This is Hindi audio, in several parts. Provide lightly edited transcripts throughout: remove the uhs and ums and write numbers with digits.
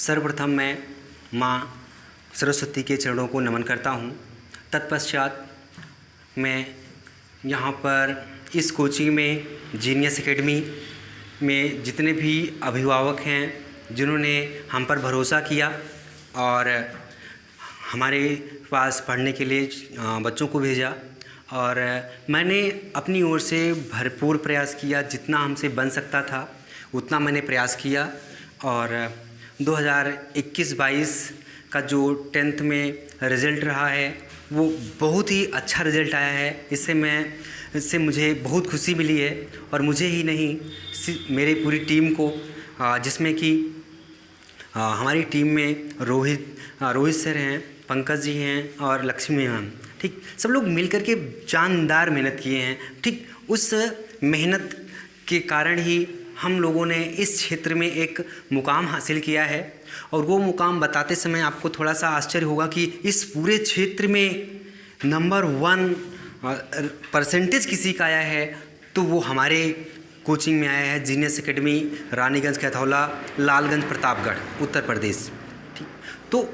सर्वप्रथम मैं माँ सरस्वती के चरणों को नमन करता हूँ। तत्पश्चात मैं यहाँ पर इस कोचिंग में जीनियस एकेडमी में जितने भी अभिभावक हैं जिन्होंने हम पर भरोसा किया और हमारे पास पढ़ने के लिए बच्चों को भेजा, और मैंने अपनी ओर से भरपूर प्रयास किया। जितना हमसे बन सकता था उतना मैंने प्रयास किया, और 2021-22 का जो 10th में रिज़ल्ट रहा है वो बहुत ही अच्छा रिज़ल्ट आया है। इससे मुझे बहुत खुशी मिली है, और मुझे ही नहीं मेरी पूरी टीम को, जिसमें कि हमारी टीम में रोहित सर हैं, पंकज जी हैं और लक्ष्मी मैम, ठीक, सब लोग मिलकर के जानदार मेहनत किए हैं। ठीक, उस मेहनत के कारण ही हम लोगों ने इस क्षेत्र में एक मुकाम हासिल किया है। और वो मुकाम बताते समय आपको थोड़ा सा आश्चर्य होगा कि इस पूरे क्षेत्र में नंबर 1 परसेंटेज किसी का आया है तो वो हमारे कोचिंग में आया है, जीनियस एकेडमी, रानीगंज, कैथौला, लालगंज, प्रतापगढ़, उत्तर प्रदेश। ठीक, तो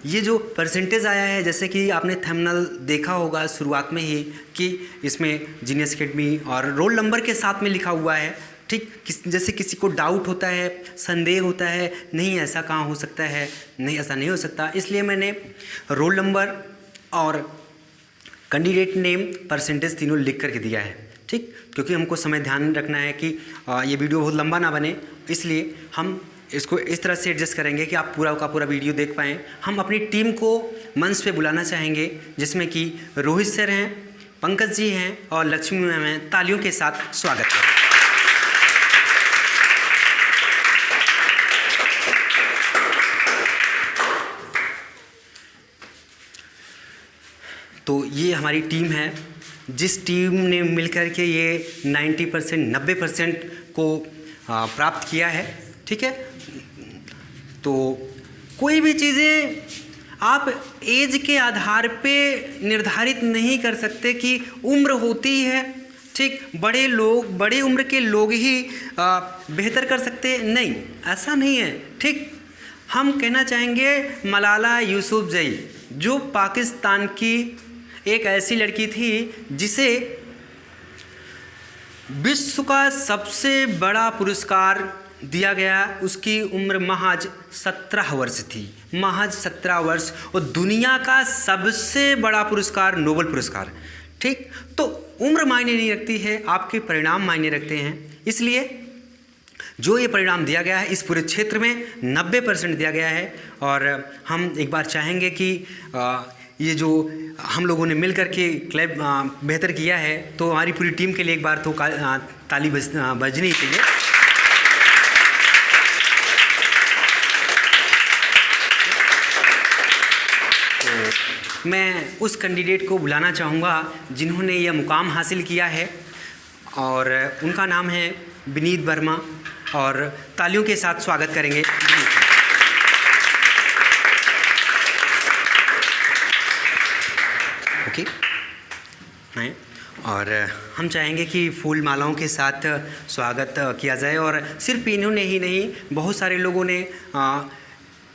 ये जो परसेंटेज आया है, जैसे कि आपने थंबनेल देखा होगा शुरुआत में ही कि इसमें जीनियस एकेडमी और रोल नंबर के साथ में लिखा हुआ है। ठीक, जैसे किसी को डाउट होता है, संदेह होता है, नहीं ऐसा कहाँ हो सकता है, नहीं ऐसा नहीं हो सकता, इसलिए मैंने रोल नंबर और कैंडिडेट नेम, परसेंटेज तीनों लिख करके दिया है। ठीक, क्योंकि हमको समय ध्यान रखना है कि ये वीडियो बहुत लंबा ना बने, इसलिए हम इसको इस तरह से एडजस्ट करेंगे कि आप पूरा का पूरा वीडियो देख पाएँ। हम अपनी टीम को मंच पे बुलाना चाहेंगे, जिसमें कि रोहित सर हैं, पंकज जी हैं और लक्ष्मी मैम हैं। तालियों के साथ स्वागत करें। तो ये हमारी टीम है, जिस टीम ने मिलकर के ये 90% को प्राप्त किया है। ठीक है, तो कोई भी चीज़ें आप एज के आधार पे निर्धारित नहीं कर सकते कि उम्र होती है, ठीक, बड़े उम्र के लोग ही बेहतर कर सकते, नहीं, ऐसा नहीं है। ठीक, हम कहना चाहेंगे मलाला यूसुफजई, जो पाकिस्तान की एक ऐसी लड़की थी जिसे विश्व का सबसे बड़ा पुरस्कार दिया गया। उसकी उम्र महज 17 वर्ष थी, महज 17 वर्ष, और दुनिया का सबसे बड़ा पुरस्कार, नोबेल पुरस्कार। ठीक, तो उम्र मायने नहीं रखती है, आपके परिणाम मायने रखते हैं। इसलिए जो ये परिणाम दिया गया है इस पूरे क्षेत्र में 90% दिया गया है। और हम एक बार चाहेंगे कि ये जो हम लोगों ने मिल कर के क्लब बेहतर किया है, तो हमारी पूरी टीम के लिए एक बार तो ताली बजनी चाहिए। तो मैं उस कैंडिडेट को बुलाना चाहूँगा जिन्होंने यह मुकाम हासिल किया है, और उनका नाम है विनीत वर्मा, और तालियों के साथ स्वागत करेंगे। ओके, हैं, और हम चाहेंगे कि फूल मालाओं के साथ स्वागत किया जाए। और सिर्फ इन्होंने ही नहीं, बहुत सारे लोगों ने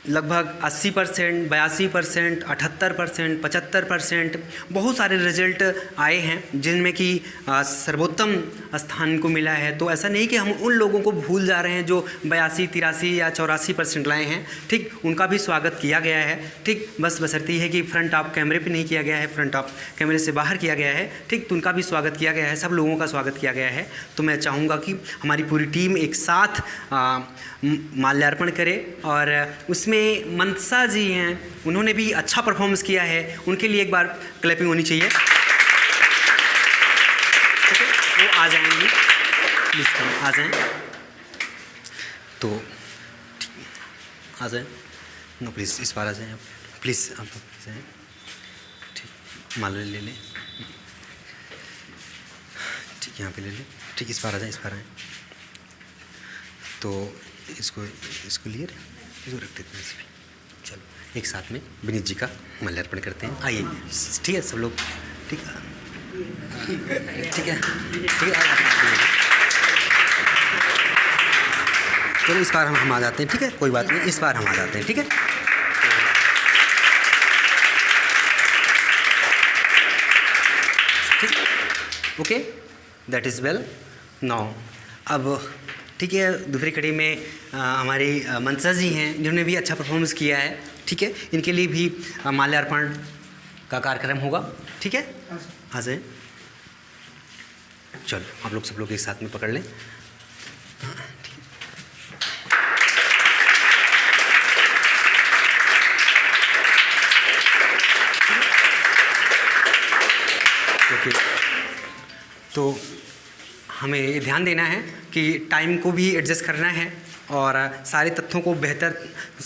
लगभग 80%, 82%, 78%, 75%, बहुत सारे रिजल्ट आए हैं जिनमें कि सर्वोत्तम स्थान को मिला है। तो ऐसा नहीं कि हम उन लोगों को भूल जा रहे हैं जो 82, 83 या 84% लाए हैं। ठीक, उनका भी स्वागत किया गया है। ठीक, बस बशर्ते है कि फ्रंट ऑफ कैमरे पे नहीं किया गया है, फ्रंट ऑफ कैमरे से बाहर किया गया है। ठीक, तो उनका भी स्वागत किया गया है, सब लोगों का स्वागत किया गया है। तो मैं चाहूँगा कि हमारी पूरी टीम एक साथ माल्यार्पण करे, और उसमें मनसा जी हैं, उन्होंने भी अच्छा परफॉर्मेंस किया है, उनके लिए एक बार क्लैपिंग होनी चाहिए। वो आ जाएंगी, प्लीज़ आ जाएं। तो आ जाएं, नो प्लीज़ इस बार आ जाएं, प्लीज़ आप जाएं। ठीक, माला ले लें, ठीक, यहाँ पे ले लें। ठीक, इस बार आ जाएं, इस बार आएँ। तो इसको लिए, इसको रख देते हैं इसमें। चलो एक साथ में विनीत जी का माल्यार्पण करते हैं। आइए, ठीक है सब लोग, ठीक है, ठीक है, ठीक है। चलो इस बार हम आ जाते हैं, ठीक है, कोई बात नहीं, इस बार हम आ जाते हैं, ठीक है। ठीक, okay, that is well now. अब ठीक है, दूसरी कड़ी में हमारी मनसा जी हैं जिन्होंने भी अच्छा परफॉर्मेंस किया है, ठीक है, इनके लिए भी माल्यार्पण का कार्यक्रम होगा, ठीक है। हाँ सर, चलो आप लोग सब लोग एक साथ में पकड़ लें। ओके, तो हमें ये ध्यान देना है कि टाइम को भी एडजस्ट करना है और सारे तथ्यों को बेहतर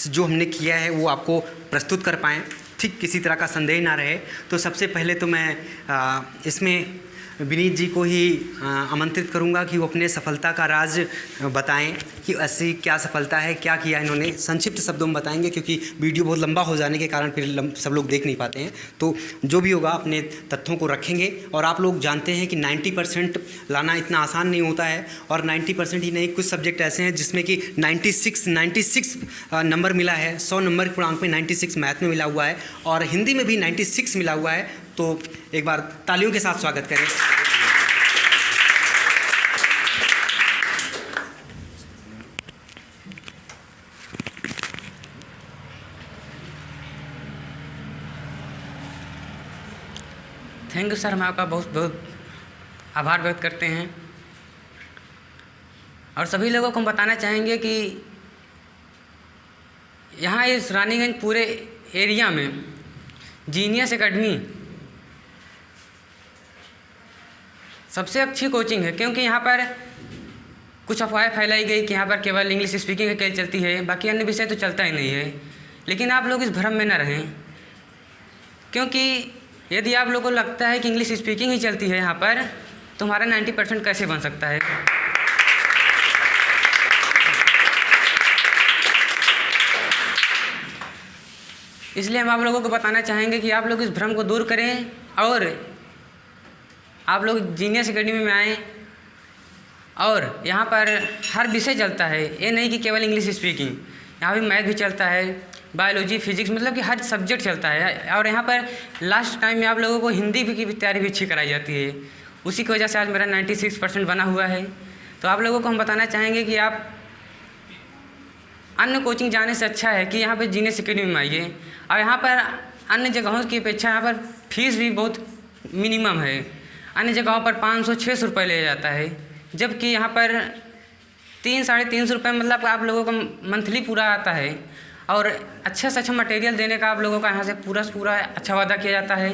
जो हमने किया है वो आपको प्रस्तुत कर पाएँ, ठीक, किसी तरह का संदेह ना रहे। तो सबसे पहले तो मैं इसमें विनीत जी को ही आमंत्रित करूंगा कि वो अपने सफलता का राज बताएं कि ऐसी क्या सफलता है, क्या किया इन्होंने, संक्षिप्त शब्दों में बताएंगे क्योंकि वीडियो बहुत लंबा हो जाने के कारण फिर सब लोग देख नहीं पाते हैं। तो जो भी होगा अपने तथ्यों को रखेंगे और आप लोग जानते हैं कि 90% लाना इतना आसान नहीं होता है और 90% ही नहीं, कुछ सब्जेक्ट ऐसे हैं जिसमें कि 96 नंबर मिला है, 100 नंबर के पूर्णांक में 96 मैथ में मिला हुआ है और हिंदी में भी 96 मिला हुआ है। तो एक बार तालियों के साथ स्वागत करें। थैंक यू सर, हम आपका बहुत बहुत आभार व्यक्त करते हैं और सभी लोगों को हम बताना चाहेंगे कि यहाँ इस रानीगंज पूरे एरिया में जीनियस एकेडमी सबसे अच्छी कोचिंग है, क्योंकि यहाँ पर कुछ अफवाहें फैलाई गई कि यहाँ पर केवल इंग्लिश स्पीकिंग की खेल चलती है, बाकी अन्य विषय तो चलता ही नहीं है। लेकिन आप लोग इस भ्रम में न रहें, क्योंकि यदि आप लोगों को लगता है कि इंग्लिश स्पीकिंग ही चलती है यहाँ पर, तो हमारा 90% कैसे बन सकता है। इसलिए हम आप लोगों को बताना चाहेंगे कि आप लोग इस भ्रम को दूर करें और आप लोग जीनियस एकेडमी में आएँ और यहाँ पर हर विषय चलता है, ये नहीं कि केवल इंग्लिश स्पीकिंग, यहाँ भी मैथ भी चलता है, बायोलॉजी, फिजिक्स, मतलब कि हर सब्जेक्ट चलता है। और यहाँ पर लास्ट टाइम में आप लोगों को हिंदी की तैयारी भी अच्छी कराई जाती है, उसी की वजह से आज मेरा 96% बना हुआ है। तो आप लोगों को हम बताना चाहेंगे कि आप अन्य कोचिंग जाने से अच्छा है कि यहाँ पर जीनियस एकेडमी में आइए। और यहाँ पर अन्य जगहों की अपेक्षा यहाँ पर फीस भी बहुत मिनिमम है, अन्य जगहों पर 500-600 रुपये लिया जाता है, जबकि यहाँ पर 300-350 रुपये मतलब आप लोगों का मंथली पूरा आता है और अच्छा से अच्छा मटेरियल देने का आप लोगों का यहाँ से पूरा से पूरा अच्छा वादा किया जाता है।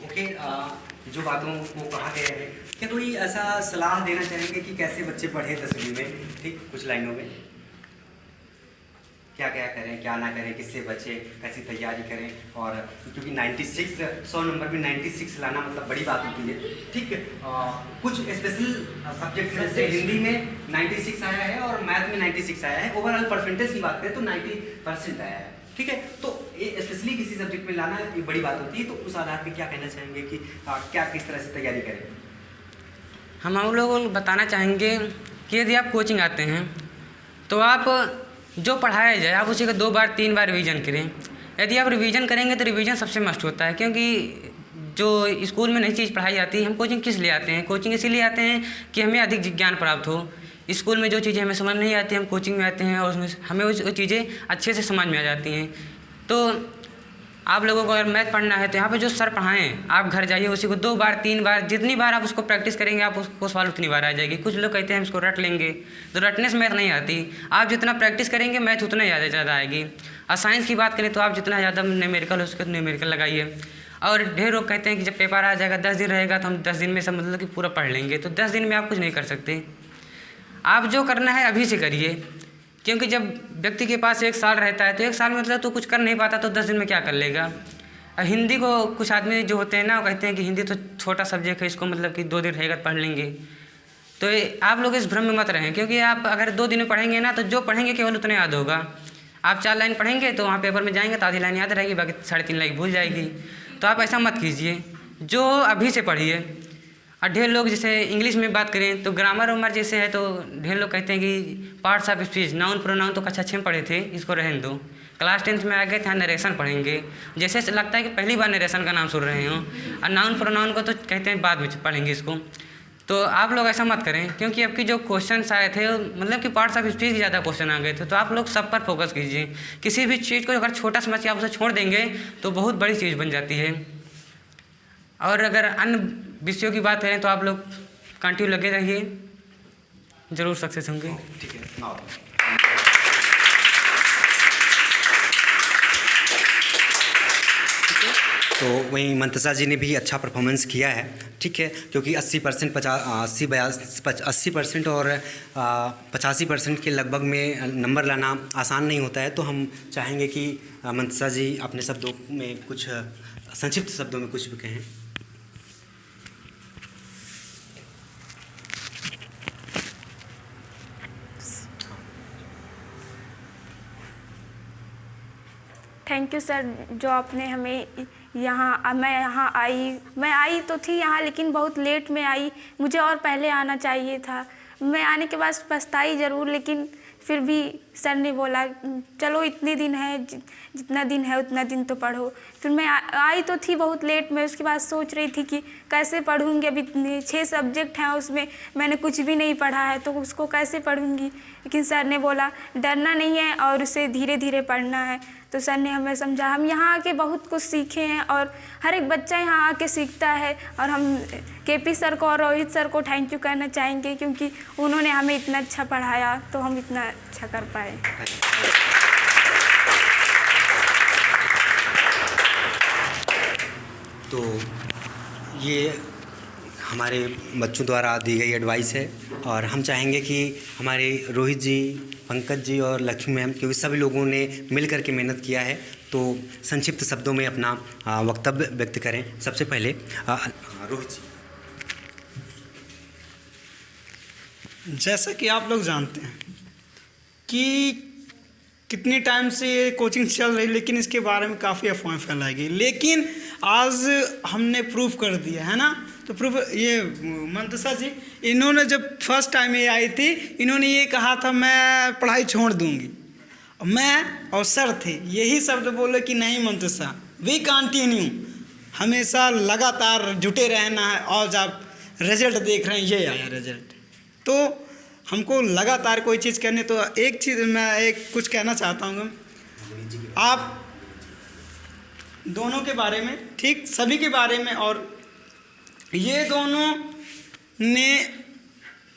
ओके, जो बातों को कहा गया है, क्या कोई ऐसा सलाह देना चाहेंगे कि कैसे बच्चे पढ़े 10वीं में, ठीक, कुछ लाइनों में क्या क्या करें, क्या ना करें, किससे बचे, कैसी तैयारी करें। और क्योंकि 96 100 नंबर में 96 लाना मतलब बड़ी बात होती है, ठीक। कुछ स्पेशल सब्जेक्ट में जैसे हिंदी में 96 आया है और मैथ में 96 आया है, ओवरऑल परसेंटेज की बात करें तो 90% आया है, ठीक है। तो ये स्पेशली किसी सब्जेक्ट में लाना एक बड़ी बात होती है। तो उस आधार पर क्या कहना चाहेंगे कि क्या किस तरह से तैयारी करें। हम लोगों को बताना चाहेंगे कि यदि आप कोचिंग आते हैं तो आप जो पढ़ाया जाए आप उसी का 2 बार 3 बार रिवीजन करें। यदि आप रिवीजन करेंगे तो रिवीजन सबसे मस्ट होता है, क्योंकि जो स्कूल में नई चीज़ पढ़ाई जाती है, हम कोचिंग किस लिए आते हैं, कोचिंग इसीलिए आते हैं कि हमें अधिक ज्ञान प्राप्त हो। स्कूल में जो चीज़ें हमें समझ नहीं आती, हम कोचिंग में आते हैं और उसमें हमें वो चीज़ें अच्छे से समझ में आ जाती हैं। तो आप लोगों को अगर मैथ पढ़ना है तो यहाँ पे जो सर पढ़ाएं आप घर जाइए, उसी को 2 बार 3 बार, जितनी बार आप उसको प्रैक्टिस करेंगे आप उसको सवाल उतनी बार आ जाएगी। कुछ लोग कहते हैं हम इसको रट लेंगे, तो रटने से मैथ नहीं आती। आप जितना प्रैक्टिस करेंगे मैथ उतना ज़्यादा आएगी। और साइंस की बात करें तो आप जितना ज़्यादा न्यूमेरिकल हो सके तो न्यूमेरिकल लगाइए। और ढेर लोग कहते हैं कि जब पेपर आ जाएगा 10 दिन रहेगा तो हम 10 दिन में सब मतलब कि पूरा पढ़ लेंगे, तो 10 दिन में आप कुछ नहीं कर सकते। आप जो करना है अभी से करिए, क्योंकि जब व्यक्ति के पास 1 साल रहता है तो 1 साल मतलब तो कुछ कर नहीं पाता, तो 10 दिन में क्या कर लेगा। हिंदी को कुछ आदमी जो होते हैं ना, वो कहते हैं कि हिंदी तो छोटा सब्जेक्ट है, इसको मतलब कि 2 दिन रहेगा पढ़ लेंगे। तो आप लोग इस भ्रम में मत रहें, क्योंकि आप अगर 2 दिन में पढ़ेंगे ना तो जो पढ़ेंगे केवल उतना याद होगा। आप 4 लाइन पढ़ेंगे तो वहाँ पेपर में जाएंगे तो आधी लाइन याद रहेगी, बाकी 3.5 लाइन भूल जाएगी। तो आप ऐसा मत कीजिए, जो अभी से पढ़िए और ढेर लोग जैसे इंग्लिश में बात करें तो ग्रामर वामर जैसे है तो ढेर लोग कहते हैं कि parts of speech, noun pronoun तो कक्षा 6 में पढ़े थे, इसको रहने दो। क्लास 10th में आ गए थे, नरेशन पढ़ेंगे। जैसे लगता है कि पहली बार नरेशन का नाम सुन रहे हो, और नाउन प्रोनाउन को तो कहते हैं बाद में पढ़ेंगे इसको। तो आप लोग ऐसा मत करें, क्योंकि आपकी जो क्वेश्चंस आए थे मतलब कि पार्ट्स ऑफ स्पीच ज़्यादा क्वेश्चन आ गए थे, तो आप लोग सब पर फोकस कीजिए। किसी भी चीज़ को अगर छोटा समझ के आप उसे छोड़ देंगे तो बहुत बड़ी चीज़ बन जाती है। और अगर अन्य विषयों की बात करें तो आप लोग कंटिन्यू लगे रहिए, ज़रूर सक्सेस होंगे। ठीक है। तो वहीं मंतसा जी ने भी अच्छा परफॉर्मेंस किया है, ठीक है, क्योंकि 80% 80% और 85% के लगभग में नंबर लाना आसान नहीं होता है। तो हम चाहेंगे कि मंतसा जी अपने शब्दों में कुछ संक्षिप्त शब्दों में कुछ भी कहें। थैंक यू सर, जो आपने हमें यहाँ, मैं आई तो थी यहाँ, लेकिन बहुत लेट में आई। मुझे और पहले आना चाहिए था। मैं आने के बाद पछताई ज़रूर, लेकिन फिर भी सर ने बोला चलो इतने दिन है, जितना दिन है उतना दिन तो पढ़ो। फिर मैं आई तो थी बहुत लेट में। उसके बाद सोच रही थी कि कैसे पढ़ूँगी, अभी 6 सब्जेक्ट हैं, उसमें मैंने कुछ भी नहीं पढ़ा है, तो उसको कैसे पढ़ूँगी। लेकिन सर ने बोला डरना नहीं है और उसे धीरे धीरे पढ़ना है। तो सर ने हमें समझा। हम यहाँ आके बहुत कुछ सीखे हैं और हर एक बच्चा यहाँ आके सीखता है। और हम केपी सर को और रोहित सर को थैंक यू कहना चाहेंगे, क्योंकि उन्होंने हमें इतना अच्छा पढ़ाया तो हम इतना अच्छा कर पाए। तो ये हमारे बच्चों द्वारा दी गई एडवाइस है, और हम चाहेंगे कि हमारे रोहित जी, पंकज जी और लक्ष्मी मैम, क्योंकि सभी लोगों ने मिल कर के मेहनत किया है, तो संक्षिप्त शब्दों में अपना वक्तव्य व्यक्त करें। सबसे पहले रोहित जी। जैसा कि आप लोग जानते हैं कि कितने टाइम से ये कोचिंग चल रही, लेकिन इसके बारे में काफ़ी अफवाहें फैलाई गई, लेकिन आज हमने प्रूफ कर दिया है ना। तो प्रूफ ये मंतसा जी, इन्होंने जब फर्स्ट टाइम ये आई थी, इन्होंने ये कहा था मैं पढ़ाई छोड़ दूंगी। मैं और सर थे, यही शब्द बोले कि नहीं मंतसा, वी कंटिन्यू, हमेशा लगातार जुटे रहना है। और आप रिजल्ट देख रहे हैं, ये आया रिजल्ट। तो हमको लगातार कोई चीज़ करनी। तो एक चीज़ मैं कुछ कहना चाहता हूँ आप दोनों के बारे में, ठीक सभी के बारे में। और ये दोनों ने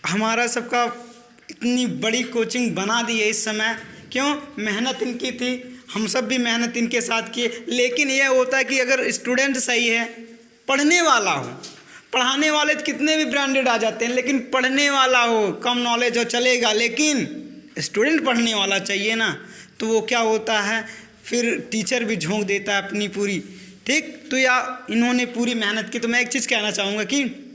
हमारा सबका इतनी बड़ी कोचिंग बना दी है इस समय। क्यों? मेहनत इनकी थी, हम सब भी मेहनत इनके साथ किए। लेकिन ये होता है कि अगर स्टूडेंट सही है, पढ़ने वाला हो, पढ़ाने वाले कितने भी ब्रांडेड आ जाते हैं, लेकिन पढ़ने वाला हो, कम नॉलेज हो चलेगा, लेकिन स्टूडेंट पढ़ने वाला चाहिए ना। तो वो क्या होता है, फिर टीचर भी झोंक देता है अपनी पूरी, ठीक। तो इन्होंने पूरी मेहनत की। तो मैं एक चीज़ कहना चाहूँगा कि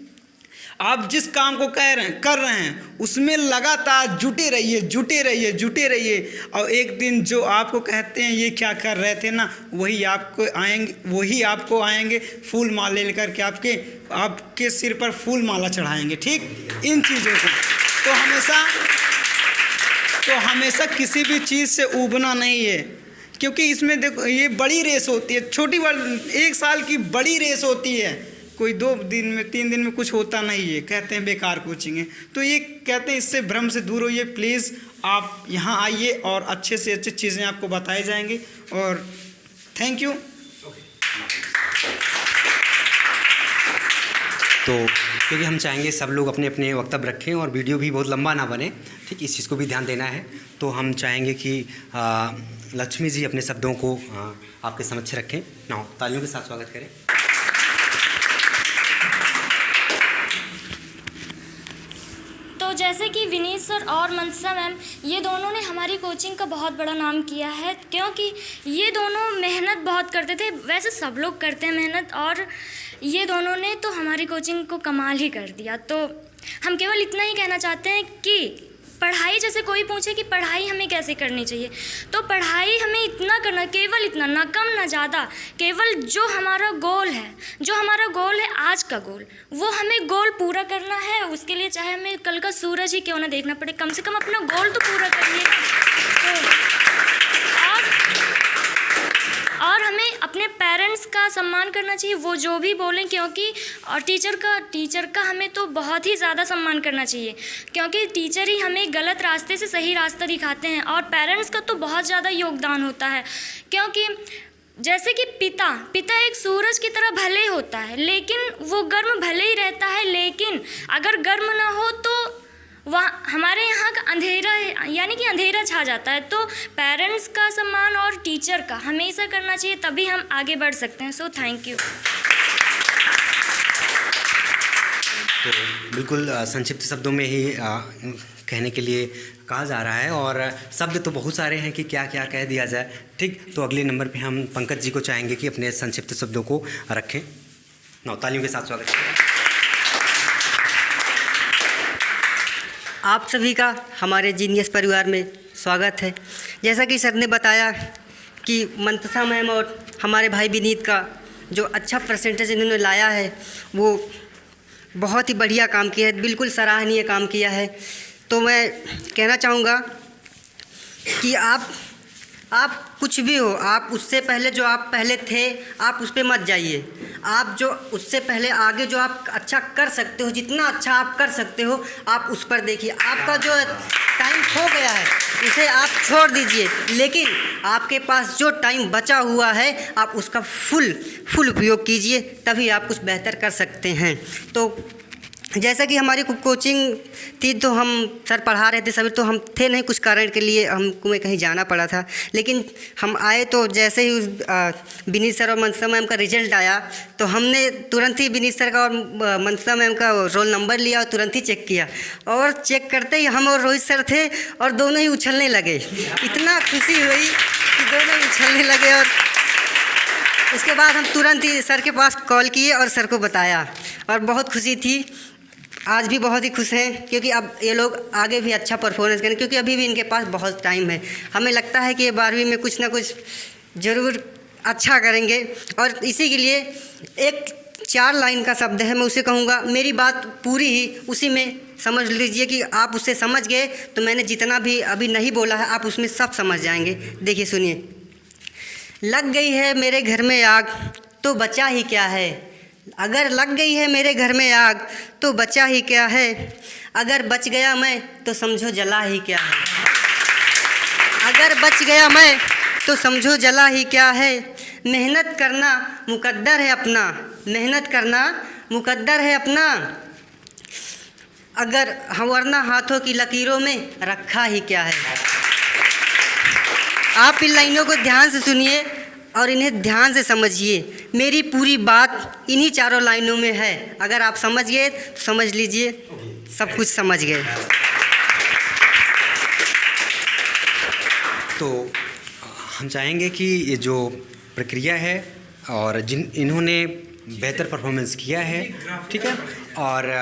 आप जिस काम को कर रहे हैं उसमें लगातार जुटे रहिए, जुटे रहिए, जुटे रहिए। और एक दिन जो आपको कहते हैं ये क्या कर रहे थे ना, वही आपको आएंगे फूल माला लेकर के आपके सिर पर फूल माला चढ़ाएंगे, ठीक। इन चीज़ों को तो हमेशा किसी भी चीज़ से ऊबना नहीं है, क्योंकि इसमें देखो ये बड़ी रेस होती है, छोटी 1 साल की बड़ी रेस होती है। कोई 2 दिन में 3 दिन में कुछ होता नहीं है, कहते हैं बेकार कोचिंग है। तो ये कहते हैं इससे भ्रम से दूर होइए प्लीज़। आप यहाँ आइए और अच्छे से अच्छी चीज़ें आपको बताई जाएंगी। और थैंक यू। तो क्योंकि हम चाहेंगे सब लोग अपने अपने वक्तव्य रखें और वीडियो भी बहुत लंबा ना बने, ठीक, इस चीज़ को भी ध्यान देना है। तो हम चाहेंगे कि लक्ष्मी जी अपने शब्दों को आपके समक्ष रखें। ना तालियों के साथ स्वागत करें। तो जैसे कि विनीत सर और मंतसा मैम, ये दोनों ने हमारी कोचिंग का बहुत बड़ा नाम किया है, क्योंकि ये दोनों मेहनत बहुत करते थे। वैसे सब लोग करते हैं मेहनत, और ये दोनों ने तो हमारी कोचिंग को कमाल ही कर दिया। तो हम केवल इतना ही कहना चाहते हैं कि पढ़ाई, जैसे कोई पूछे कि पढ़ाई हमें कैसे करनी चाहिए, तो पढ़ाई हमें इतना करना, केवल इतना, ना कम ना ज़्यादा, केवल जो हमारा गोल है, जो हमारा गोल है आज का गोल, वो हमें गोल पूरा करना है। उसके लिए चाहे हमें कल का सूरज ही क्यों ना देखना पड़े, कम से कम अपना गोल तो पूरा करिए। और हमें अपने पेरेंट्स का सम्मान करना चाहिए, वो जो भी बोलें, क्योंकि और टीचर का हमें तो बहुत ही ज़्यादा सम्मान करना चाहिए, क्योंकि टीचर ही हमें गलत रास्ते से सही रास्ता दिखाते हैं। और पेरेंट्स का तो बहुत ज़्यादा योगदान होता है, क्योंकि जैसे कि पिता एक सूरज की तरह भले होता है, लेकिन वो गर्म भले ही रहता है, लेकिन अगर गर्म ना हो तो वहाँ हमारे यहाँ का अंधेरा यानी कि अंधेरा छा जाता है। तो पेरेंट्स का सम्मान और टीचर का हमेशा करना चाहिए, तभी हम आगे बढ़ सकते हैं। So thank you. तो बिल्कुल संक्षिप्त शब्दों में ही कहने के लिए कहा जा रहा है, और शब्द तो बहुत सारे हैं कि क्या क्या कह दिया जाए। ठीक, तो अगले नंबर पे हम पंकज जी को चाहेंगे कि अपने संक्षिप्त शब्दों को रखें। तालियों के साथ स्वागत करें। आप सभी का हमारे जीनियस परिवार में स्वागत है। जैसा कि सर ने बताया कि मंतसा मैम और हमारे भाई विनीत का जो अच्छा परसेंटेज इन्होंने लाया है, वो बहुत ही बढ़िया काम किया है, बिल्कुल सराहनीय काम किया है। तो मैं कहना चाहूँगा कि आप कुछ भी हो, आप उससे पहले जो आप पहले थे आप उस पर मत जाइए। आप जो उससे पहले आगे जो आप अच्छा कर सकते हो, जितना अच्छा आप कर सकते हो, आप उस पर देखिए। आपका जो टाइम खो गया है उसे आप छोड़ दीजिए, लेकिन आपके पास जो टाइम बचा हुआ है आप उसका फुल उपयोग कीजिए, तभी आप कुछ बेहतर कर सकते हैं। तो जैसा कि हमारी कोचिंग थी, तो हम सर पढ़ा रहे थे सभी, तो हम थे नहीं, कुछ कारण के लिए हमको कहीं जाना पड़ा था। लेकिन हम आए तो जैसे ही विनीत सर और मनसा मैम का रिजल्ट आया, तो हमने तुरंत ही विनीत सर का और मनसा मैम का रोल नंबर लिया और तुरंत ही चेक किया। और चेक करते ही हम और रोहित सर थे और दोनों ही उछलने लगे। इतना खुशी हुई कि दोनों ही उछलने लगे। और उसके बाद हम तुरंत ही सर के पास कॉल किए और सर को बताया, और बहुत खुशी थी। आज भी बहुत ही खुश हैं, क्योंकि अब ये लोग आगे भी अच्छा परफॉर्मेंस करें, क्योंकि अभी भी इनके पास बहुत टाइम है। हमें लगता है कि ये 12वीं में कुछ ना कुछ ज़रूर अच्छा करेंगे। और इसी के लिए एक 4 लाइन का शब्द है, मैं उसे कहूँगा। मेरी बात पूरी ही उसी में समझ लीजिए कि आप उसे समझ गए तो मैंने जितना भी अभी नहीं बोला है आप उसमें सब समझ जाएंगे। देखिए, सुनिए। लग गई है मेरे घर में आग तो बचा ही क्या है, अगर लग गई है मेरे घर में आग तो बचा ही क्या है, अगर बच गया मैं तो समझो जला ही क्या है, अगर बच गया मैं तो समझो जला ही क्या है। मेहनत करना मुकद्दर है अपना, मेहनत करना मुकद्दर है अपना, अगर वरना हाथों की लकीरों में रखा ही क्या है। आप इन लाइनों को ध्यान से सुनिए और इन्हें ध्यान से समझिए। मेरी पूरी बात इन्हीं 4 लाइनों में है। अगर आप समझ गए तो समझ लीजिए सब कुछ समझ गए। तो हम चाहेंगे कि ये जो प्रक्रिया है और इन्होंने बेहतर परफॉर्मेंस किया है, ठीक है। और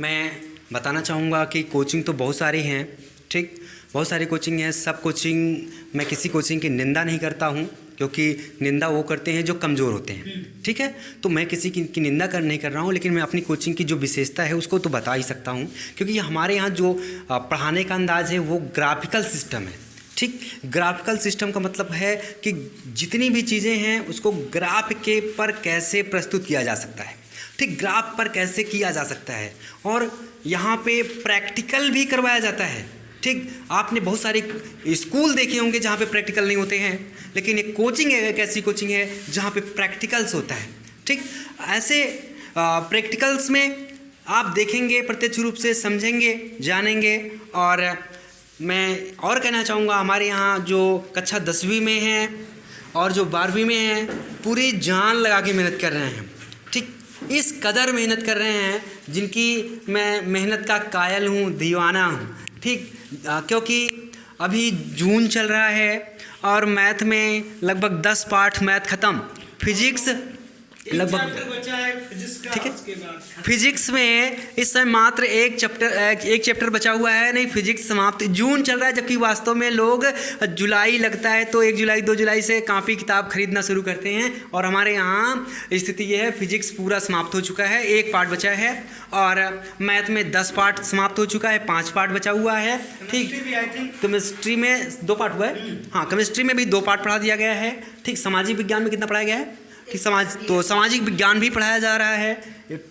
मैं बताना चाहूँगा कि कोचिंग तो बहुत सारी हैं, ठीक, बहुत सारी कोचिंग हैं। सब कोचिंग, मैं किसी कोचिंग की निंदा नहीं करता हूँ, क्योंकि निंदा वो करते हैं जो कमज़ोर होते हैं, ठीक है। तो मैं किसी की निंदा नहीं कर रहा हूँ, लेकिन मैं अपनी कोचिंग की जो विशेषता है उसको तो बता ही सकता हूँ, क्योंकि हमारे यहाँ जो पढ़ाने का अंदाज़ है वो ग्राफिकल सिस्टम है, ठीक। ग्राफिकल सिस्टम का मतलब है कि जितनी भी चीज़ें हैं उसको ग्राफ के पर कैसे प्रस्तुत किया जा सकता है, ठीक, ग्राफ पर कैसे किया जा सकता है। और यहाँ पे प्रैक्टिकल भी करवाया जाता है, ठीक। आपने बहुत सारे स्कूल देखे होंगे जहाँ पे प्रैक्टिकल नहीं होते हैं, लेकिन एक कोचिंग है, एक ऐसी कोचिंग है जहाँ पे प्रैक्टिकल्स होता है, ठीक। ऐसे प्रैक्टिकल्स में आप देखेंगे, प्रत्यक्ष रूप से समझेंगे, जानेंगे। और मैं और कहना चाहूँगा, हमारे यहाँ जो कक्षा 10वीं में हैं और जो 12वीं में हैं, पूरी जान लगा के मेहनत कर रहे हैं, ठीक। इस कदर मेहनत कर रहे हैं जिनकी मैं मेहनत का कायल हूँ, दीवाना हूँ, ठीक। क्योंकि अभी जून चल रहा है और मैथ में लगभग 10 पाठ मैथ ख़त्म, फिजिक्स लगभग चैप्टर बचा है फिजिक्स का, ठीक है। उसके बाद फिजिक्स में इस समय मात्र एक चैप्टर बचा हुआ है, नहीं फिजिक्स समाप्त, जून चल रहा है, जबकि वास्तव में लोग जुलाई लगता है तो 1 जुलाई 2 जुलाई से कापी किताब खरीदना शुरू करते हैं। और हमारे यहाँ स्थिति ये है, फिजिक्स पूरा समाप्त हो चुका है, 1 पार्ट बचा है, और मैथ में 10 पार्ट समाप्त हो चुका है, 5 पार्ट बचा हुआ है। ठीक, केमिस्ट्री में 2 पार्ट हुआ है, हाँ केमिस्ट्री में भी 2 पार्ट पढ़ा दिया गया है। ठीक, सामाजिक विज्ञान में कितना पढ़ाया गया है? ठीक, सामाजिक विज्ञान भी पढ़ाया जा रहा है,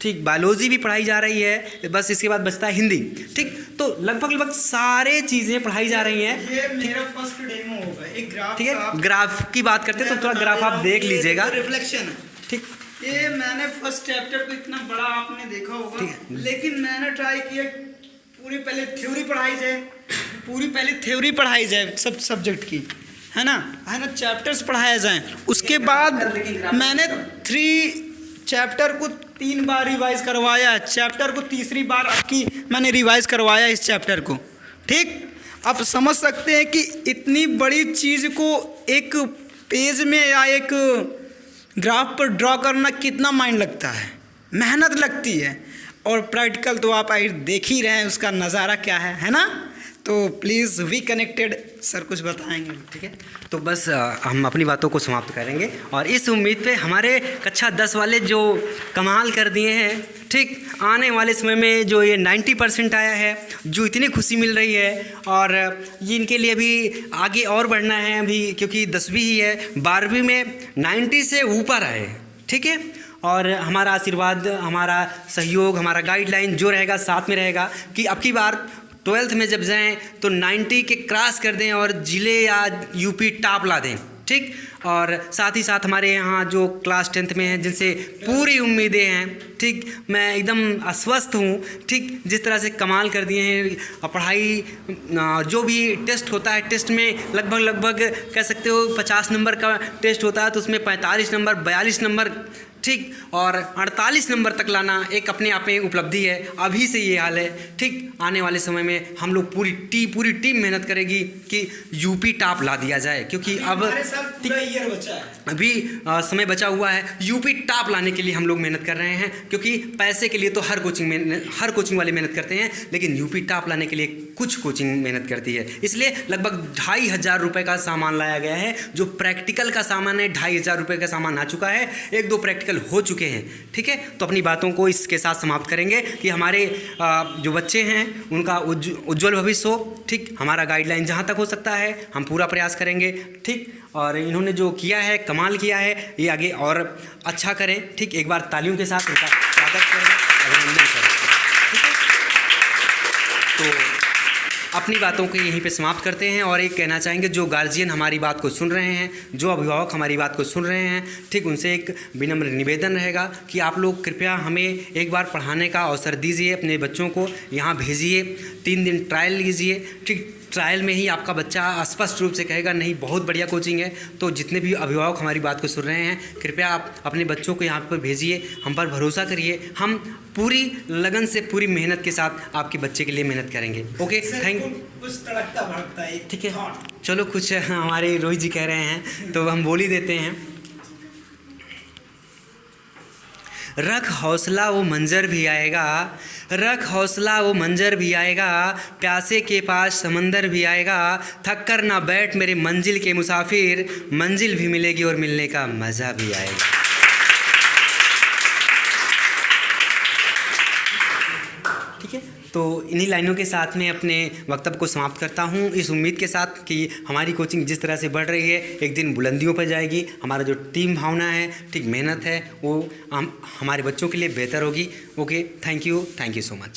ठीक, बायोलॉजी भी पढ़ाई जा रही है, बस इसके बाद बचता है हिंदी। ठीक, तो लगभग सारे चीज़ें पढ़ाई जा रही हैं। ये मेरा फर्स्ट डेमो होगा, एक ग्राफ, ठीक है, ग्राफ की बात करते हैं तो थोड़ा ग्राफ आप देख लीजिएगा। रिफ्लेक्शन है, ठीक, ये मैंने फर्स्ट चैप्टर को इतना बड़ा आपने देखा होगा, ठीक है। लेकिन मैंने ट्राई किया पूरी पहले थ्योरी पढ़ाई जाए सब सब्जेक्ट की, है ना चैप्टर्स पढ़ाए जाएं। उसके बाद मैंने 3 चैप्टर को 3 बार रिवाइज करवाया, चैप्टर को तीसरी बार आपकी मैंने रिवाइज करवाया इस चैप्टर को। ठीक, आप समझ सकते हैं कि इतनी बड़ी चीज़ को एक पेज में या एक ग्राफ पर ड्रॉ करना कितना माइंड लगता है, मेहनत लगती है, और प्रैक्टिकल तो आप देख ही रहे हैं उसका नज़ारा क्या है ना। तो प्लीज़ वी कनेक्टेड सर कुछ बताएंगे? ठीक है, तो बस हम अपनी बातों को समाप्त करेंगे, और इस उम्मीद पे हमारे कक्षा 10 वाले जो कमाल कर दिए हैं, ठीक, आने वाले समय में जो ये 90% आया है, जो इतनी खुशी मिल रही है, और ये इनके लिए भी आगे और बढ़ना है अभी, क्योंकि 10वीं ही है, 12वीं में 90 से ऊपर आए। ठीक है, और हमारा आशीर्वाद, हमारा सहयोग, हमारा गाइडलाइन जो रहेगा साथ में रहेगा कि अब की बार 12th में जब जाएं तो 90 के क्रॉस कर दें और ज़िले या यूपी टॉप ला दें। ठीक, और साथ ही साथ हमारे यहाँ जो क्लास 10th में हैं, जिनसे पूरी उम्मीदें हैं, ठीक, मैं एकदम आश्वस्त हूँ। ठीक, जिस तरह से कमाल कर दिए हैं, पढ़ाई जो भी टेस्ट होता है, टेस्ट में लगभग कह सकते हो 50 नंबर का टेस्ट होता है, तो उसमें 45 नंबर 42 नंबर, ठीक, और 48 नंबर तक लाना एक अपने आप में उपलब्धि है। अभी से ये हाल है। ठीक, आने वाले समय में हम लोग पूरी टीम मेहनत करेगी कि यूपी टॉप ला दिया जाए, क्योंकि अब ईयर बचा है, अभी समय बचा हुआ है। यूपी टॉप लाने के लिए हम लोग मेहनत कर रहे हैं, क्योंकि पैसे के लिए तो हर कोचिंग वाले मेहनत करते हैं, लेकिन यूपी टॉप लाने के लिए कुछ कोचिंग मेहनत करती है। इसलिए लगभग 2500 रुपये का सामान लाया गया है। जो प्रैक्टिकल का सामान है, 2500 रुपये का सामान आ चुका है, 1-2 प्रैक्टिकल हो चुके हैं। ठीक है, तो अपनी बातों को इसके साथ समाप्त करेंगे कि हमारे जो बच्चे हैं उनका उज्जवल भविष्य हो। ठीक, हमारा गाइडलाइन जहाँ तक हो सकता है हम पूरा प्रयास करेंगे। ठीक, और इन्होंने जो किया है, कमाल किया है, ये आगे और अच्छा करें। ठीक, एक बार तालियों के साथ उनका स्वागत करें, अभिनंदन करें। ठीक है, तो अपनी बातों को यहीं पे समाप्त करते हैं, और एक कहना चाहेंगे, जो गार्जियन हमारी बात को सुन रहे हैं, जो अभिभावक हमारी बात को सुन रहे हैं, ठीक, उनसे एक विनम्र निवेदन रहेगा कि आप लोग कृपया हमें एक बार पढ़ाने का अवसर दीजिए, अपने बच्चों को यहाँ भेजिए, 3 दिन ट्रायल लीजिए। ठीक, ट्रायल में ही आपका बच्चा स्पष्ट रूप से कहेगा नहीं बहुत बढ़िया कोचिंग है। तो जितने भी अभिभावक हमारी बात को सुन रहे हैं, कृपया आप अपने बच्चों को यहाँ पर भेजिए, हम पर भरोसा करिए, हम पूरी लगन से पूरी मेहनत के साथ आपके बच्चे के लिए मेहनत करेंगे। Okay, thank you. कुछ तड़कता भड़कता है, ठीक है, चलो कुछ हमारे रोहित जी कह रहे हैं तो हम बोल ही देते हैं। रख हौसला वो मंजर भी आएगा, रख हौसला वो मंजर भी आएगा, प्यासे के पास समंदर भी आएगा, थक कर ना बैठ मेरे मंजिल के मुसाफिर, मंजिल भी मिलेगी और मिलने का मज़ा भी आएगा। ठीक है, तो इन्हीं लाइनों के साथ में अपने वक्तव्य को समाप्त करता हूँ, इस उम्मीद के साथ कि हमारी कोचिंग जिस तरह से बढ़ रही है एक दिन बुलंदियों पर जाएगी। हमारा जो टीम भावना है, ठीक, मेहनत है, वो हमारे बच्चों के लिए बेहतर होगी। Okay, thank you so much.